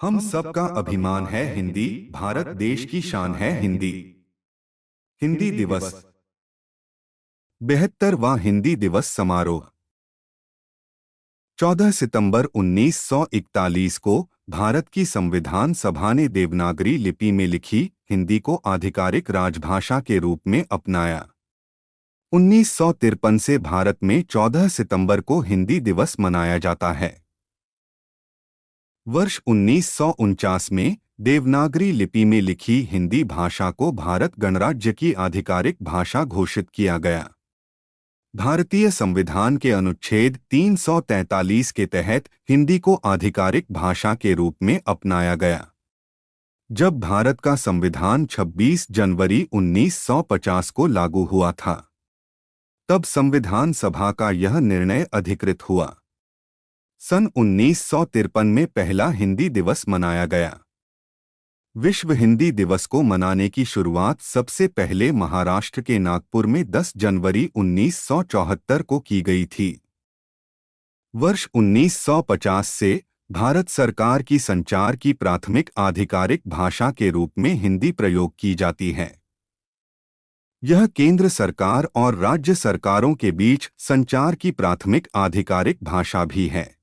हम सबका अभिमान है हिंदी, भारत देश की शान है हिंदी। हिंदी दिवस। 72वां हिंदी दिवस समारोह 14 सितंबर 1941 को भारत की संविधान सभा ने देवनागरी लिपि में लिखी हिंदी को आधिकारिक राजभाषा के रूप में अपनाया। 1953 से भारत में 14 सितंबर को हिंदी दिवस मनाया जाता है। वर्ष 1949 में देवनागरी लिपि में लिखी हिंदी भाषा को भारत गणराज्य की आधिकारिक भाषा घोषित किया गया। भारतीय संविधान के अनुच्छेद 343 के तहत हिंदी को आधिकारिक भाषा के रूप में अपनाया गया। जब भारत का संविधान 26 जनवरी 1950 को लागू हुआ था, तब संविधान सभा का यह निर्णय अधिकृत हुआ। सन 1953 में पहला हिंदी दिवस मनाया गया। विश्व हिंदी दिवस को मनाने की शुरुआत सबसे पहले महाराष्ट्र के नागपुर में 10 जनवरी 1974 को की गई थी। वर्ष 1950 से भारत सरकार की संचार की प्राथमिक आधिकारिक भाषा के रूप में हिंदी प्रयोग की जाती है। यह केंद्र सरकार और राज्य सरकारों के बीच संचार की प्राथमिक आधिकारिक भाषा भी है।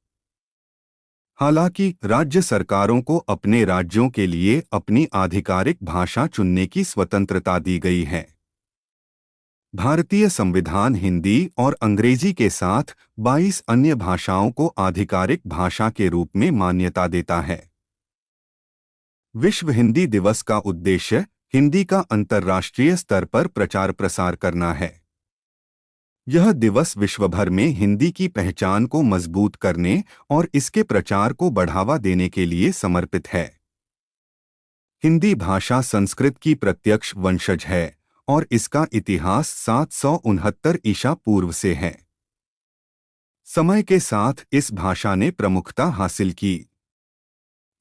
हालांकि राज्य सरकारों को अपने राज्यों के लिए अपनी आधिकारिक भाषा चुनने की स्वतंत्रता दी गई है। भारतीय संविधान हिंदी और अंग्रेजी के साथ 22 अन्य भाषाओं को आधिकारिक भाषा के रूप में मान्यता देता है। विश्व हिंदी दिवस का उद्देश्य हिंदी का अंतर्राष्ट्रीय स्तर पर प्रचार प्रसार करना है। यह दिवस विश्वभर में हिंदी की पहचान को मजबूत करने और इसके प्रचार को बढ़ावा देने के लिए समर्पित है। हिंदी भाषा संस्कृत की प्रत्यक्ष वंशज है और इसका इतिहास 769 ईसा पूर्व से है। समय के साथ इस भाषा ने प्रमुखता हासिल की,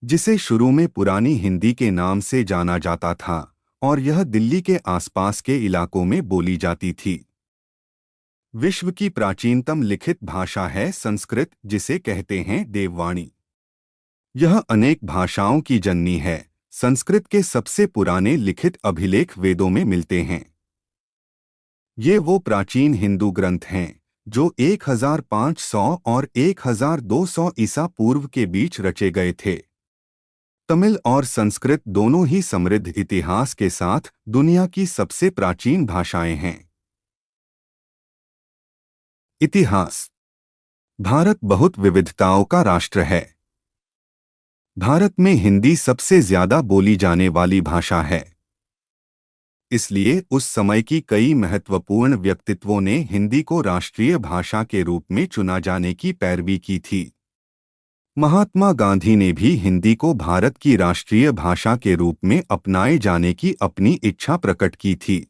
जिसे शुरू में पुरानी हिंदी के नाम से जाना जाता था और यह दिल्ली के आसपास के इलाकों में बोली जाती थी। विश्व की प्राचीनतम लिखित भाषा है संस्कृत, जिसे कहते हैं देववाणी। यह अनेक भाषाओं की जननी है। संस्कृत के सबसे पुराने लिखित अभिलेख वेदों में मिलते हैं। ये वो प्राचीन हिंदू ग्रंथ हैं जो 1500 और 1200 ईसा पूर्व के बीच रचे गए थे। तमिल और संस्कृत दोनों ही समृद्ध इतिहास के साथ दुनिया की सबसे प्राचीन भाषाएं हैं। इतिहास। भारत बहुत विविधताओं का राष्ट्र है। भारत में हिंदी सबसे ज्यादा बोली जाने वाली भाषा है। इसलिए उस समय की कई महत्वपूर्ण व्यक्तित्वों ने हिंदी को राष्ट्रीय भाषा के रूप में चुना जाने की पैरवी की थी। महात्मा गांधी ने भी हिंदी को भारत की राष्ट्रीय भाषा के रूप में अपनाए जाने की अपनी इच्छा प्रकट की थी।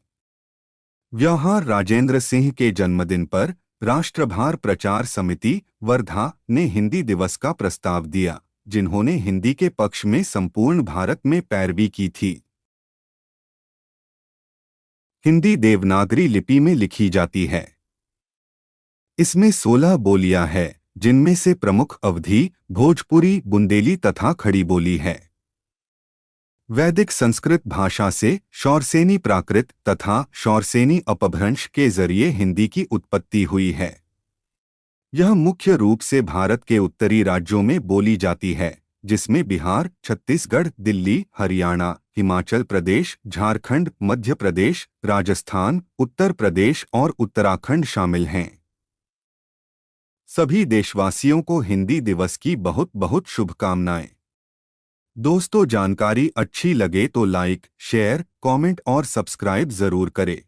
व्याहार राजेंद्र सिंह के जन्मदिन पर राष्ट्रभार प्रचार समिति वर्धा ने हिंदी दिवस का प्रस्ताव दिया, जिन्होंने हिंदी के पक्ष में संपूर्ण भारत में पैरवी की थी। हिंदी देवनागरी लिपि में लिखी जाती है। इसमें 16 बोलियां हैं, जिनमें से प्रमुख अवधी, भोजपुरी, बुंदेली तथा खड़ी बोली है। वैदिक संस्कृत भाषा से शौरसेनी प्राकृत तथा शौरसेनी अपभ्रंश के जरिए हिंदी की उत्पत्ति हुई है। यह मुख्य रूप से भारत के उत्तरी राज्यों में बोली जाती है, जिसमें बिहार, छत्तीसगढ़, दिल्ली, हरियाणा, हिमाचल प्रदेश, झारखंड, मध्य प्रदेश, राजस्थान, उत्तर प्रदेश और उत्तराखंड शामिल हैं। सभी देशवासियों को हिंदी दिवस की बहुत बहुत शुभकामनाएं। दोस्तों, जानकारी अच्छी लगे तो लाइक, शेयर, कमेंट और सब्सक्राइब जरूर करें।